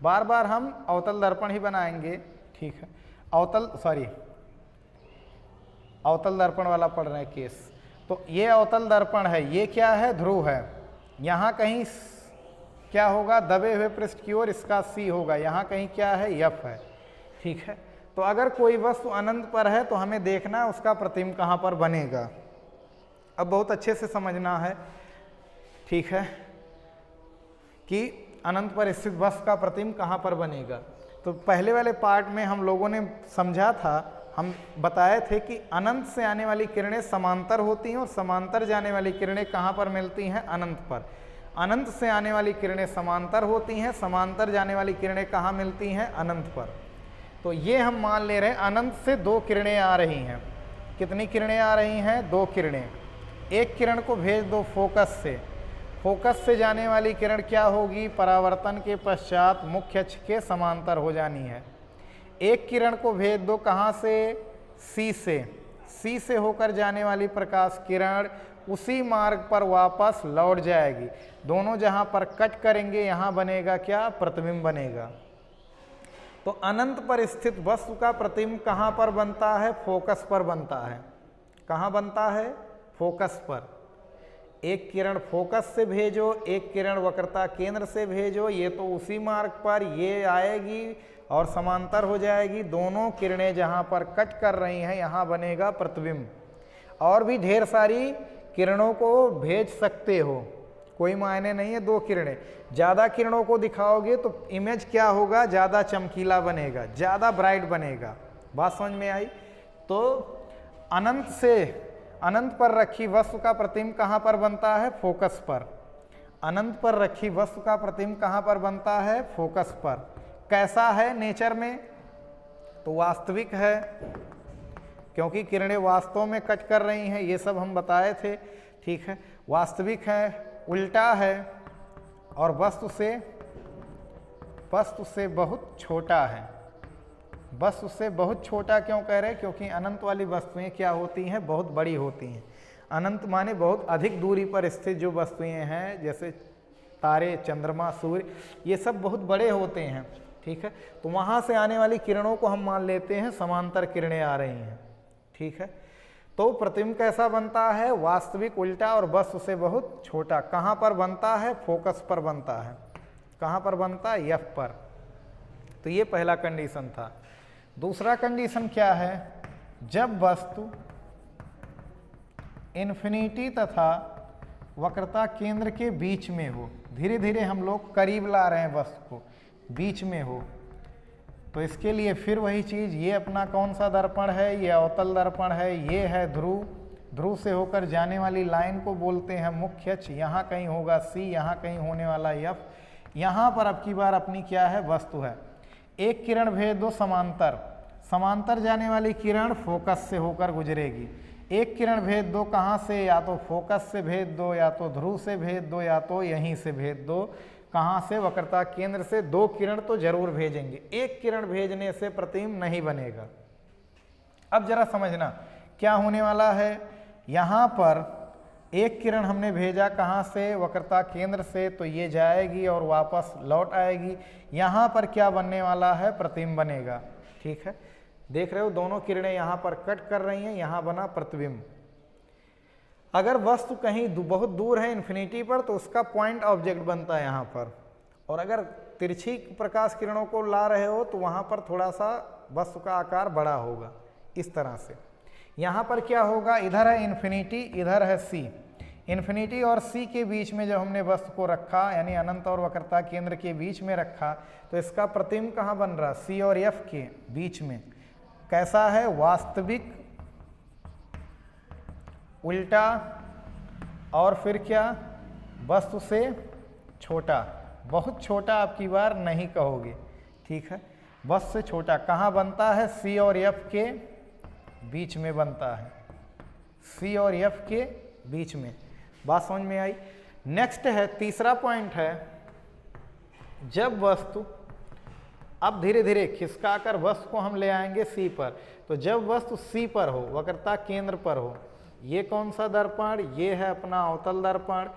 बार बार हम अवतल दर्पण ही बनाएंगे, ठीक है। अवतल दर्पण वाला पढ़ रहे हैं केस। तो ये अवतल दर्पण है, ये क्या है? ध्रुव है। यहां कहीं क्या होगा? दबे हुए पृष्ठ की ओर इसका सी होगा। यहाँ कहीं क्या है? यफ है, ठीक है। तो अगर कोई वस्तु अनंत पर है तो हमें देखना है उसका प्रतिबिंब कहाँ पर बनेगा। अब बहुत अच्छे से समझना है, ठीक है, कि अनंत पर स्थित वस्तु का प्रतिबिंब कहाँ पर बनेगा। तो पहले वाले पार्ट में हम लोगों ने समझा था, हम बताए थे कि अनंत से आने वाली किरणें समांतर होती हैं और समांतर जाने वाली किरणें कहाँ पर मिलती हैं? अनंत पर। अनंत से आने वाली किरणें समांतर होती हैं, समांतर जाने वाली किरणें कहाँ मिलती हैं? अनंत पर। तो ये हम मान ले रहे हैं अनंत से 2 किरणें आ रही हैं। कितनी किरणें आ रही हैं? 2 किरणें। एक किरण को भेज दो फोकस से। फोकस से जाने वाली किरण क्या होगी? परावर्तन के पश्चात मुख्य अक्ष के समांतर हो जानी है। एक किरण को भेज दो कहाँ से? सी से। सी से होकर जाने वाली प्रकाश किरण उसी मार्ग पर वापस लौट जाएगी। दोनों जहां पर कट करेंगे यहां बनेगा क्या? प्रतिबिंब बनेगा। तो अनंत पर स्थित वस्तु का प्रतिबिंब कहां पर बनता है? फोकस पर बनता है। कहां बनता है? फोकस पर। एक किरण फोकस से भेजो, एक किरण वक्रता केंद्र से भेजो, ये तो उसी मार्ग पर ये आएगी और समांतर हो जाएगी। दोनों किरणें जहां पर कट कर रही हैं यहां बनेगा प्रतिबिंब। और भी ढेर सारी किरणों को भेज सकते हो, कोई मायने नहीं है। 2 किरणें, ज़्यादा किरणों को दिखाओगे तो इमेज क्या होगा? ज़्यादा चमकीला बनेगा, ज़्यादा ब्राइट बनेगा। बात समझ में आई? तो अनंत से अनंत पर रखी वस्तु का प्रतिबिंब कहाँ पर बनता है? फोकस पर। अनंत पर रखी वस्तु का प्रतिबिंब कहाँ पर बनता है? फोकस पर। कैसा है नेचर में? तो वास्तविक है, क्योंकि किरणें वास्तव में कट कर रही हैं, ये सब हम बताए थे, ठीक है। वास्तविक है, उल्टा है और वस्तु से बहुत छोटा है। वस्तु से बहुत छोटा क्यों कह रहे हैं? क्योंकि अनंत वाली वस्तुएं क्या होती हैं? बहुत बड़ी होती हैं। अनंत माने बहुत अधिक दूरी पर स्थित जो वस्तुएं हैं, जैसे तारे, चंद्रमा, सूर्य, ये सब बहुत बड़े होते हैं, ठीक है। तो वहाँ से आने वाली किरणों को हम मान लेते हैं समांतर किरणें आ रही हैं, ठीक है। तो प्रतिबिंब कैसा बनता है? वास्तविक, उल्टा और वस्तु से बहुत छोटा। कहाँ पर बनता है? फोकस पर बनता है। कहाँ पर बनता है? एफ पर। तो ये पहला कंडीशन था। दूसरा कंडीशन क्या है? जब वस्तु इन्फिनिटी तथा वक्रता केंद्र के बीच में हो। धीरे धीरे हम लोग करीब ला रहे हैं वस्तु को, बीच में हो। तो इसके लिए फिर वही चीज़, ये अपना कौन सा दर्पण है? ये अवतल दर्पण है। ये है ध्रुव। ध्रुव से होकर जाने वाली लाइन को बोलते हैं मुख्य अक्ष। यहाँ कहीं होगा सी, यहाँ कहीं होने वाला एफ। यहाँ पर अब की बार अपनी क्या है? वस्तु है। एक किरण भेज दो समांतर। समांतर जाने वाली किरण फोकस से होकर गुजरेगी। एक किरण भेज दो कहाँ से? या तो फोकस से भेज दो, या तो ध्रुव से भेज दो, या तो यहीं से भेज दो। कहाँ से? वक्रता केंद्र से। 2 किरण तो जरूर भेजेंगे। एक किरण भेजने से प्रतिबिंब नहीं बनेगा। अब जरा समझना क्या होने वाला है। यहाँ पर एक किरण हमने भेजा कहाँ से? वक्रता केंद्र से, तो ये जाएगी और वापस लौट आएगी। यहाँ पर क्या बनने वाला है? प्रतिबिंब बनेगा, ठीक है। देख रहे हो दोनों किरणें यहाँ पर कट कर रही हैं, यहाँ बना प्रतिबिंब, अगर वस्तु कहीं बहुत दूर है इन्फिनिटी पर तो उसका पॉइंट ऑब्जेक्ट बनता है यहाँ पर, और अगर तिरछी प्रकाश किरणों को ला रहे हो तो वहाँ पर थोड़ा सा वस्तु का आकार बड़ा होगा। इस तरह से यहाँ पर क्या होगा, इधर है इन्फिनिटी, इधर है सी। इन्फिनिटी और सी के बीच में जब हमने वस्तु को रखा, यानी अनंत और वक्रता केंद्र के बीच में रखा, तो इसका प्रतिबिंब कहाँ बन रहा, सी और एफ के बीच में। कैसा है, वास्तविक, उल्टा, और फिर क्या, वस्तु से छोटा। बहुत छोटा आपकी बार नहीं कहोगे, ठीक है, वस्तु से छोटा। कहाँ बनता है, सी और एफ के बीच में बनता है, सी और एफ के बीच में। बात समझ में आई। नेक्स्ट है, तीसरा पॉइंट है, जब वस्तु, अब धीरे धीरे खिसकाकर वस्तु को हम ले आएंगे सी पर, तो जब वस्तु सी पर हो, वक्रता केंद्र पर हो, ये कौन सा दर्पण, ये है अपना अवतल दर्पण,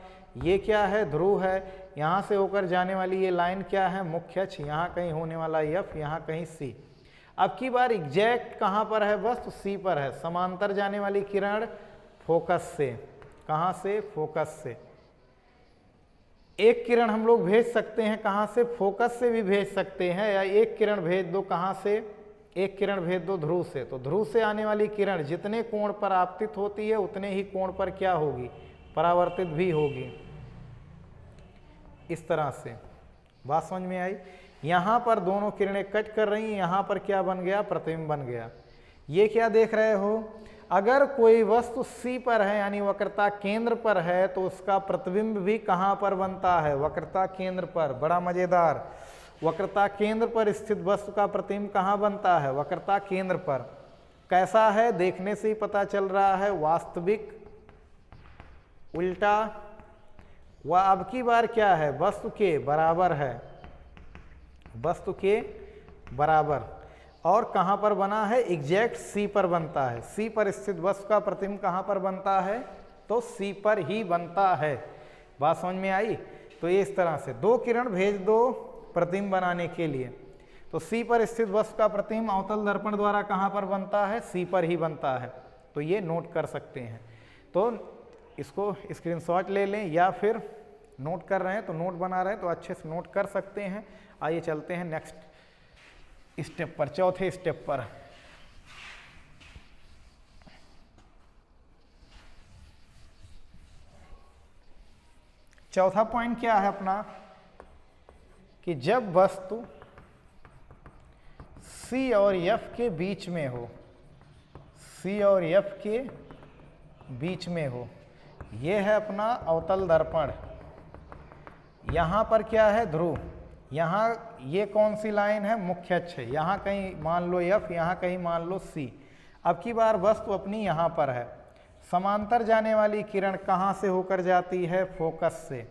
ये क्या है, ध्रुव है, यहाँ से होकर जाने वाली ये लाइन क्या है, मुख्य अक्ष, यहाँ कहीं होने वाला एफ, यहाँ कहीं सी। अब की बार एग्जैक्ट कहाँ पर है, वस्तु सी पर है, समांतर जाने वाली किरण फोकस से, कहाँ से, फोकस से। एक किरण हम लोग भेज सकते हैं कहाँ से, फोकस से भी भेज सकते हैं, या एक किरण भेज दो कहाँ से, एक किरण भेज दो ध्रुव से। तो ध्रुव से आने वाली किरण जितने कोण पर आपतित होती है उतने ही कोण पर क्या होगी, परावर्तित भी होगी। इस तरह से बात समझ में आई। यहाँ पर दोनों किरणें कट कर रही हैं, यहाँ पर क्या बन गया, प्रतिबिंब बन गया। ये क्या देख रहे हो, अगर कोई वस्तु सी पर है यानी वक्रता केंद्र पर है, तो उसका प्रतिबिंब भी कहाँ पर बनता है, वक्रता केंद्र पर। बड़ा मजेदार, वक्रता केंद्र पर स्थित वस्तु का प्रतिबिंब कहाँ बनता है, वक्रता केंद्र पर। कैसा है, देखने से ही पता चल रहा है, वास्तविक, उल्टा, वह अब की बार क्या है, वस्तु के बराबर है, वस्तु के बराबर। और कहाँ पर बना है, एग्जैक्ट सी पर बनता है। सी पर स्थित वस्तु का प्रतिबिंब कहाँ पर बनता है, तो सी पर ही बनता है। बात समझ में आई। तो ये इस तरह से दो किरण भेज दो प्रतिबिंब बनाने के लिए, तो सी पर स्थित वस्तु का प्रतिबिंब अवतल दर्पण द्वारा कहाँ पर बनता है, सी पर ही बनता है। तो ये नोट कर सकते हैं। तो इसको स्क्रीनशॉट ले लें, या फिर नोट कर रहे हैं तो नोट बना रहे हैं तो अच्छे से नोट कर सकते हैं। आइए चलते हैं नेक्स्ट स्टेप पर, चौथे स्टेप पर। चौथा पॉइंट क्या है अपना, कि जब वस्तु सी और एफ के बीच में हो, सी और एफ के बीच में हो, ये है अपना अवतल दर्पण। यहाँ पर क्या है, ध्रुव, यहाँ ये कौन सी लाइन है, मुख्य अक्ष है, यहाँ कहीं मान लो एफ, यहाँ कहीं मान लो सी। अब की बार वस्तु अपनी यहाँ पर है, समांतर जाने वाली किरण कहाँ से होकर जाती है, फोकस से।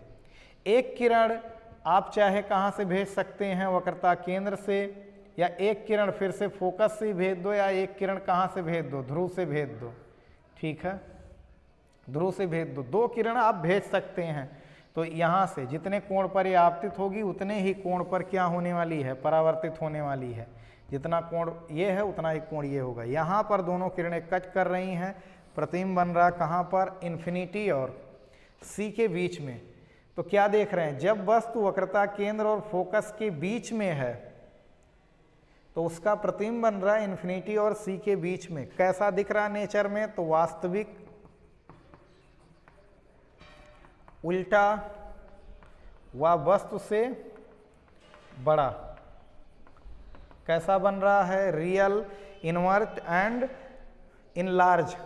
एक किरण आप चाहे कहाँ से भेज सकते हैं, वक्रता केंद्र से, या एक किरण फिर से फोकस से भेज दो, या एक किरण कहाँ से भेज दो, ध्रुव से भेज दो, ठीक है, ध्रुव से भेज दो। दो किरण आप भेज सकते हैं। तो यहाँ से जितने कोण पर ये आपतित होगी उतने ही कोण पर क्या होने वाली है, परावर्तित होने वाली है। जितना कोण ये है उतना ही कोण ये होगा। यहाँ पर दोनों किरणें कट कर रही हैं, प्रतिबिंब बन रहा कहाँ पर, इन्फिनिटी और सी के बीच में। तो क्या देख रहे हैं, जब वस्तु वक्रता केंद्र और फोकस के बीच में है तो उसका प्रतिबिंब बन रहा है इन्फिनिटी और सी के बीच में। कैसा दिख रहा है नेचर में, तो वास्तविक, उल्टा, व वस्तु से बड़ा। कैसा बन रहा है, रियल, इनवर्ट एंड इनलार्ज।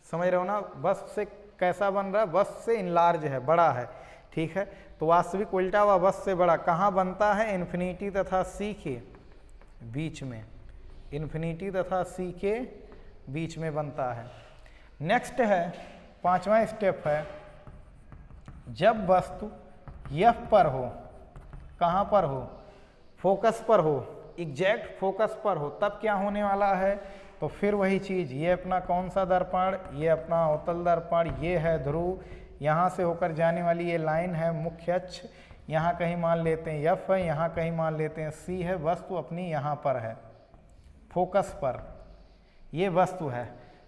समझ रहे हो ना, वस्तु से कैसा बन रहा है, वस्तु से इनलार्ज है, बड़ा है, ठीक है। तो वास्तविक, उल्टा व वस्तु से बड़ा कहाँ बनता है, इन्फिनिटी तथा सी के बीच में, इन्फिनिटी तथा सी के बीच में बनता है। नेक्स्ट है, पांचवा स्टेप है, जब वस्तु एफ पर हो, कहाँ पर हो, फोकस पर हो, एग्जैक्ट फोकस पर हो, तब क्या होने वाला है, तो फिर वही चीज़, ये अपना कौन सा दर्पण, ये अपना अवतल दर्पण, ये है ध्रुव, यहाँ से होकर जाने वाली ये लाइन है मुख्य अक्ष, यहाँ कहीं मान लेते हैं एफ है, यहाँ कहीं मान लेते हैं सी है। वस्तु अपनी यहाँ पर है, फोकस पर, ये वस्तु है।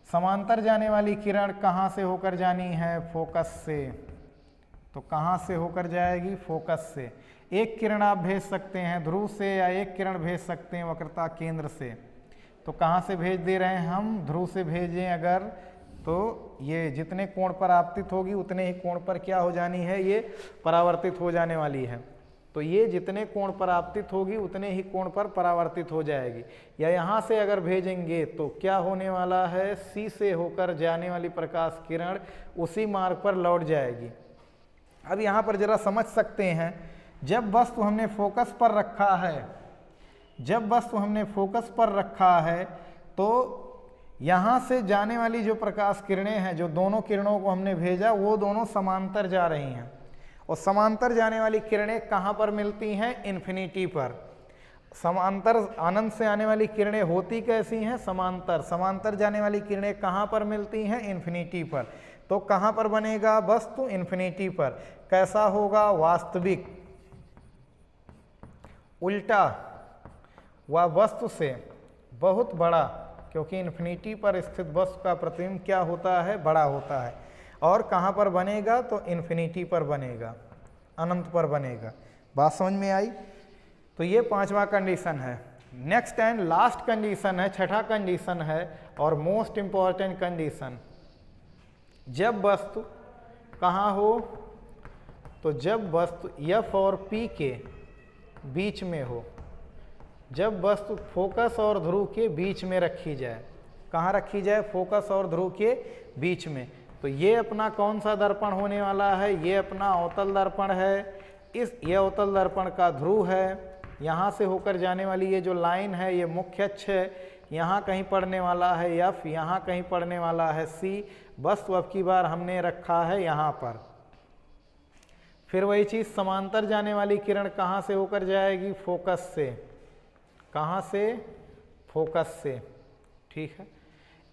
समांतर जाने वाली किरण कहाँ से होकर जानी है? फोकस से। तो कहाँ से होकर जाएगी? फोकस से। एक किरण आप भेज सकते हैं ध्रुव से या एक किरण भेज सकते हैं वक्रता केंद्र से। तो कहाँ से भेज दे रहे हैं हम? ध्रुव से भेजें अगर तो ये जितने कोण पर आपतित होगी उतने ही कोण पर क्या हो जानी है? ये परावर्तित हो जाने वाली है। तो ये जितने कोण पर आपतित होगी उतने ही कोण पर परावर्तित हो जाएगी। या यहाँ से अगर भेजेंगे तो क्या होने वाला है? सी से होकर जाने वाली प्रकाश किरण उसी मार्ग पर लौट जाएगी। अब यहाँ पर जरा समझ सकते हैं, जब वस्तु हमने फोकस पर रखा है, जब वस्तु हमने फोकस पर रखा है तो यहाँ से जाने वाली जो प्रकाश किरणें हैं, जो दोनों किरणों को हमने भेजा वो दोनों समांतर जा रही हैं। और समांतर जाने वाली किरणें कहाँ पर मिलती हैं? इन्फिनिटी पर। समांतर अनंत से आने वाली किरणें होती कैसी हैं? समांतर। समांतर जाने वाली किरणें कहाँ पर मिलती हैं? इन्फिनिटी पर। तो कहाँ पर बनेगा वस्तु? इन्फिनिटी पर। कैसा होगा? वास्तविक। उल्टा वह वस्तु से बहुत बड़ा, क्योंकि इन्फिनिटी पर स्थित वस्तु का प्रतिबिंब क्या होता है? बड़ा होता है। और कहाँ पर बनेगा? तो इन्फिनिटी पर बनेगा, अनंत पर बनेगा। बात समझ में आई? तो ये पांचवा कंडीशन है। नेक्स्ट एंड लास्ट कंडीशन है, छठा कंडीशन है और मोस्ट इंपॉर्टेंट कंडीशन। जब वस्तु कहाँ हो? तो जब वस्तु F और P के बीच में हो, जब वस्तु फोकस और ध्रुव के बीच में रखी जाए। कहाँ रखी जाए? फोकस और ध्रुव के बीच में। तो ये अपना कौन सा दर्पण होने वाला है? ये अपना अवतल दर्पण है। ये अवतल दर्पण का ध्रुव है। यहाँ से होकर जाने वाली ये जो लाइन है ये मुख्य अक्ष है। यहाँ कहीं पड़ने वाला है F, यहाँ कहीं पड़ने वाला है C। वस्तु अब की बार हमने रखा है यहाँ पर। फिर वही चीज़, समांतर जाने वाली किरण कहाँ से होकर जाएगी? फोकस से। कहाँ से? फोकस से। ठीक है।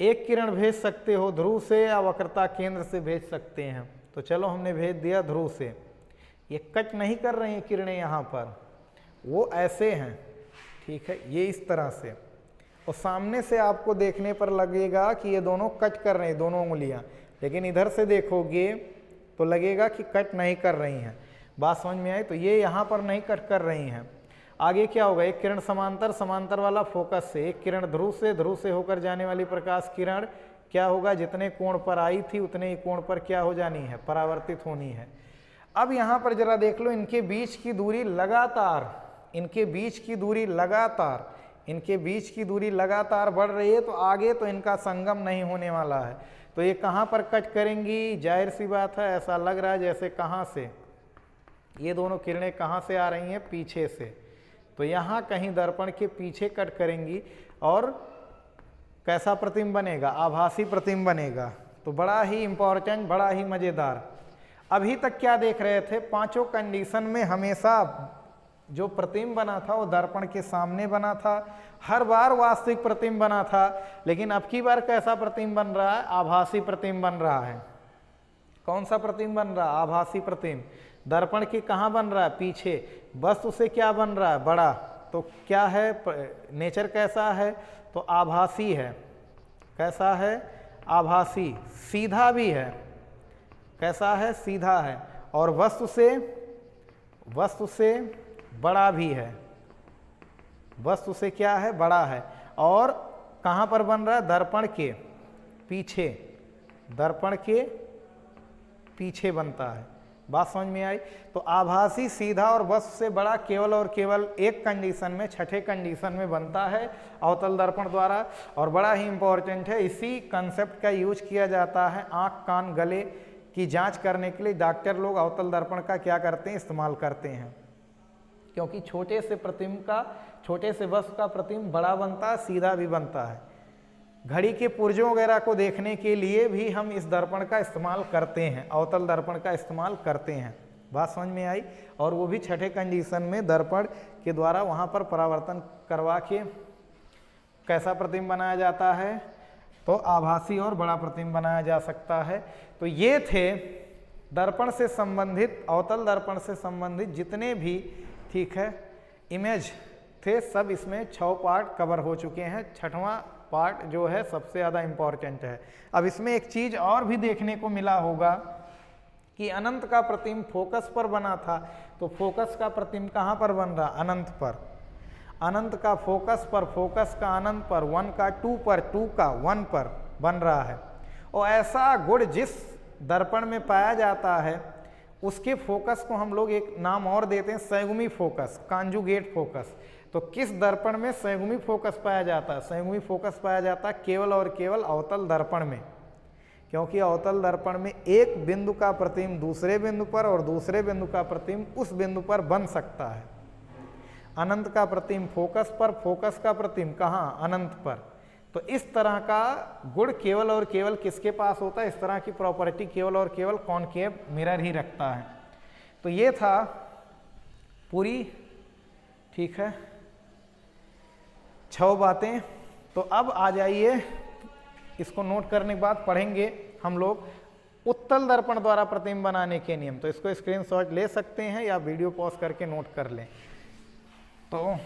एक किरण भेज सकते हो ध्रुव से या वक्रता केंद्र से भेज सकते हैं। तो चलो हमने भेज दिया ध्रुव से। ये कट नहीं कर रही हैं किरणें यहाँ पर, वो ऐसे हैं। ठीक है, ये इस तरह से। और सामने से आपको देखने पर लगेगा कि ये दोनों कट कर रहे हैं, दोनों उंगलियां, लेकिन इधर से देखोगे तो लगेगा कि कट नहीं कर रही हैं। बात समझ में आई? तो ये यहाँ पर नहीं कट कर रही हैं। आगे क्या होगा? एक किरण समांतर, समांतर वाला फोकस से। एक किरण ध्रुव से, ध्रुव से होकर जाने वाली प्रकाश किरण क्या होगा? जितने कोण पर आई थी उतने ही कोण पर क्या हो जानी है? परावर्तित होनी है। अब यहाँ पर जरा देख लो, इनके बीच की दूरी लगातार, इनके बीच की दूरी लगातार, इनके बीच की दूरी लगातार बढ़ रही है। तो आगे तो इनका संगम नहीं होने वाला है। तो ये कहाँ पर कट करेंगी? जाहिर सी बात है, ऐसा लग रहा है जैसे कहाँ से? ये दोनों किरणें कहाँ से आ रही हैं? पीछे से। तो यहाँ कहीं दर्पण के पीछे कट करेंगी और कैसा प्रतिबिंब बनेगा? आभासी प्रतिबिंब बनेगा। तो बड़ा ही इंपॉर्टेंट, बड़ा ही मज़ेदार। अभी तक क्या देख रहे थे? पांचों कंडीशन में हमेशा जो प्रतिबिंब बना था वो दर्पण के सामने बना था, हर बार वास्तविक प्रतिबिंब बना था। लेकिन अब की बार कैसा प्रतिबिंब बन रहा है? आभासी प्रतिबिंब बन रहा है। कौन सा प्रतिबिंब बन रहा है? आभासी प्रतिबिंब। दर्पण के कहाँ बन रहा है? पीछे। वस्तु से क्या बन रहा है? बड़ा। तो क्या है? नेचर कैसा है? तो आभासी है। कैसा है? आभासी। सीधा भी है। कैसा है? सीधा है। और वस्तु से बड़ा भी है। वस्तु से क्या है? बड़ा है। और कहाँ पर बन रहा है? दर्पण के पीछे। दर्पण के पीछे बनता है। बात समझ में आई? तो आभासी, सीधा और वस्तु से बड़ा केवल और केवल एक कंडीशन में, छठे कंडीशन में बनता है अवतल दर्पण द्वारा। और बड़ा ही इंपॉर्टेंट है, इसी कंसेप्ट का यूज किया जाता है आँख, कान, गले की जांच करने के लिए। डॉक्टर लोग अवतल दर्पण का क्या करते हैं? इस्तेमाल करते हैं। क्योंकि छोटे से प्रतिबिंब का, छोटे से वस्तु का प्रतिबिंब बड़ा बनता है, सीधा भी बनता है। घड़ी के पुर्जों वगैरह को देखने के लिए भी हम इस दर्पण का इस्तेमाल करते हैं, अवतल दर्पण का इस्तेमाल करते हैं। बात समझ में आई? और वो भी छठे कंडीशन में दर्पण के द्वारा वहाँ पर परावर्तन करवा के कैसा प्रतिबिंब बनाया जाता है? तो आभासी और बड़ा प्रतिबिंब बनाया जा सकता है। तो ये थे दर्पण से संबंधित, अवतल दर्पण से संबंधित जितने भी, ठीक है, इमेज थे सब इसमें 6 पार्ट कवर हो चुके हैं, 6वां पार्ट जो है सबसे ज़्यादा इम्पॉर्टेंट है। अब इसमें एक चीज़ और भी देखने को मिला होगा कि अनंत का प्रतिबिंब फोकस पर बना था, तो फोकस का प्रतिबिंब कहाँ पर बन रहा? अनंत पर। अनंत का फोकस पर, फोकस का अनंत पर, 1 का 2 पर, 2 का 1 पर बन रहा है। और ऐसा गुण जिस दर्पण में पाया जाता है उसके फोकस को हम लोग एक नाम और देते हैं संयुग्मी फोकस, कॉन्जुगेट फोकस। तो किस दर्पण में संयुग्मी फोकस पाया जाता है? संयुग्मी फोकस पाया जाता है केवल और केवल अवतल दर्पण में, क्योंकि अवतल दर्पण में एक बिंदु का प्रतिबिंब दूसरे बिंदु पर और दूसरे बिंदु का प्रतिबिंब उस बिंदु पर बन सकता है। अनंत का प्रतिबिंब फोकस पर, फोकस का प्रतिबिंब कहाँ? अनंत पर। तो इस तरह का गुण केवल और केवल किसके पास होता है? इस तरह की प्रॉपर्टी केवल और केवल कॉनकेव मिरर ही रखता है। तो ये था पूरी, ठीक है, 6 बातें। तो अब आ जाइए, इसको नोट करने के बाद पढ़ेंगे हम लोग उत्तल दर्पण द्वारा प्रतिबिंब बनाने के नियम। तो इसको स्क्रीनशॉट ले सकते हैं या वीडियो पॉज करके नोट कर लें। तो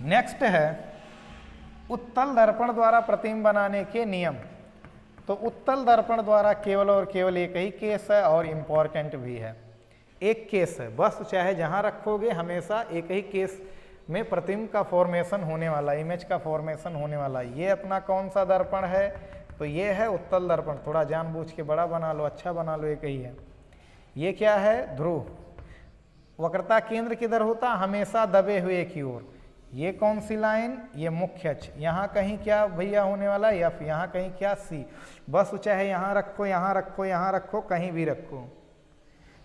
नेक्स्ट है उत्तल दर्पण द्वारा प्रतिबिंब बनाने के नियम। तो उत्तल दर्पण द्वारा केवल और केवल एक ही केस है और इम्पॉर्टेंट भी है। एक केस है बस, चाहे जहां रखोगे हमेशा एक ही केस में प्रतिबिंब का फॉर्मेशन होने वाला, इमेज का फॉर्मेशन होने वाला। ये अपना कौन सा दर्पण है? तो ये है उत्तल दर्पण। थोड़ा जानबूझ के बड़ा बना लो, अच्छा बना लो, एक ही है। ये क्या है? ध्रुव। वक्रता केंद्र किधर होता? हमेशा दबे हुए की ओर। ये कौन सी लाइन? ये मुख्य अक्ष। यहाँ कहीं क्या भैया होने वाला? एफ। यहाँ कहीं क्या? सी। बस चाहे यहाँ रखो, यहाँ रखो, यहाँ रखो, कहीं भी रखो।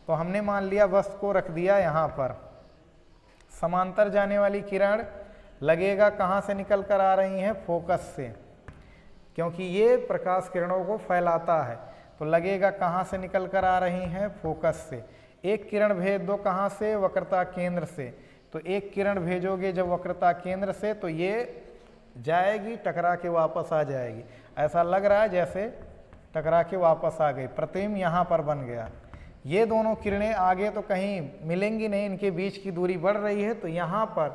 तो हमने मान लिया बस को रख दिया यहाँ पर। समांतर जाने वाली किरण लगेगा कहाँ से निकल कर आ रही हैं? फोकस से, क्योंकि ये प्रकाश किरणों को फैलाता है। तो लगेगा कहाँ से निकल कर आ रही हैं? फोकस से। एक किरण भेज दो कहाँ से? वक्रता केंद्र से। तो एक किरण भेजोगे जब वक्रता केंद्र से तो ये जाएगी, टकरा के वापस आ जाएगी। ऐसा लग रहा है जैसे टकरा के वापस आ गई, प्रतिबिंब यहाँ पर बन गया। ये दोनों किरणें आगे तो कहीं मिलेंगी नहीं, इनके बीच की दूरी बढ़ रही है, तो यहाँ पर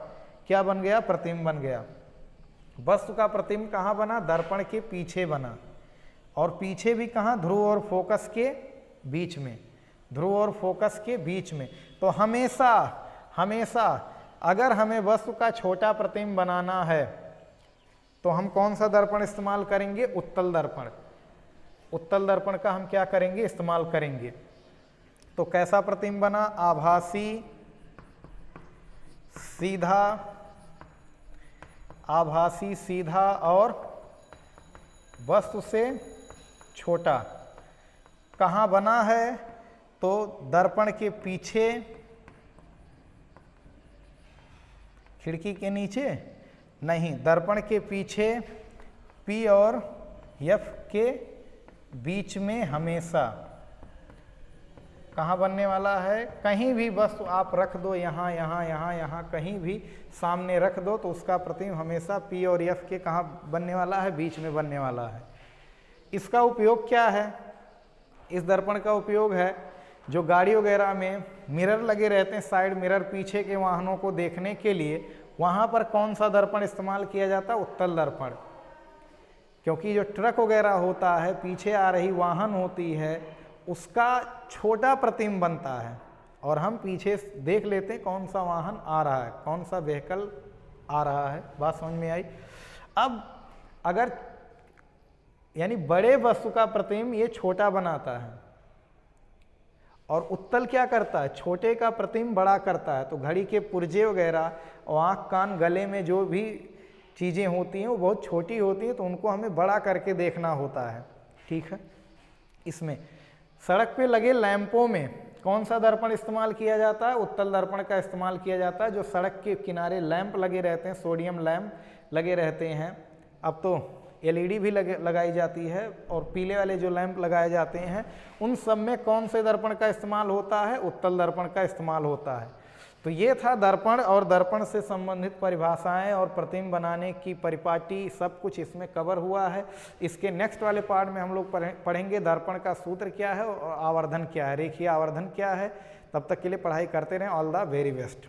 क्या बन गया? प्रतिबिंब बन गया। वस्तु का प्रतिबिंब कहाँ बना? दर्पण के पीछे बना। और पीछे भी कहाँ? ध्रुव और फोकस के बीच में। ध्रुव और फोकस के बीच में। तो हमेशा हमेशा अगर हमें वस्तु का छोटा प्रतिबिंब बनाना है तो हम कौन सा दर्पण इस्तेमाल करेंगे? उत्तल दर्पण। उत्तल दर्पण का हम क्या करेंगे? इस्तेमाल करेंगे। तो कैसा प्रतिबिंब बना? आभासी, सीधा, आभासी, सीधा और वस्तु से छोटा। कहाँ बना है? तो दर्पण के पीछे, खिड़की के नीचे नहीं, दर्पण के पीछे P और F के बीच में हमेशा। कहाँ बनने वाला है? कहीं भी वस्तु आप रख दो, यहाँ यहाँ यहाँ यहाँ कहीं भी सामने रख दो तो उसका प्रतिबिंब हमेशा P और F के कहाँ बनने वाला है? बीच में बनने वाला है। इसका उपयोग क्या है? इस दर्पण का उपयोग है जो गाड़ी वगैरह में मिरर लगे रहते हैं, साइड मिरर, पीछे के वाहनों को देखने के लिए, वहाँ पर कौन सा दर्पण इस्तेमाल किया जाता है? उत्तल दर्पण। क्योंकि जो ट्रक वगैरह होता है, पीछे आ रही वाहन होती है, उसका छोटा प्रतिबिंब बनता है और हम पीछे देख लेते हैं कौन सा वाहन आ रहा है, कौन सा व्हीकल आ रहा है। बात समझ में आई? अब अगर यानी बड़े वस्तु का प्रतिबिंब ये छोटा बनाता है और उत्तल क्या करता है? छोटे का प्रतिबिंब बड़ा करता है। तो घड़ी के पुर्जे वगैरह और आँख कान गले में जो भी चीज़ें होती हैं वो बहुत छोटी होती है, तो उनको हमें बड़ा करके देखना होता है। ठीक है। इसमें सड़क पे लगे लैंपों में कौन सा दर्पण इस्तेमाल किया जाता है? उत्तल दर्पण का इस्तेमाल किया जाता है। जो सड़क के किनारे लैंप लगे रहते हैं, सोडियम लैंप लगे रहते हैं, अब तो LED भी लगाई जाती है, और पीले वाले जो लैंप लगाए जाते हैं उन सब में कौन से दर्पण का इस्तेमाल होता है? उत्तल दर्पण का इस्तेमाल होता है। तो ये था दर्पण और दर्पण से संबंधित परिभाषाएं और प्रतिबिंब बनाने की परिपाटी, सब कुछ इसमें कवर हुआ है। इसके नेक्स्ट वाले पार्ट में हम लोग पढ़ेंगे दर्पण का सूत्र क्या है और आवर्धन क्या है, रेखीय आवर्धन क्या है। तब तक के लिए पढ़ाई करते रहें। All the very best.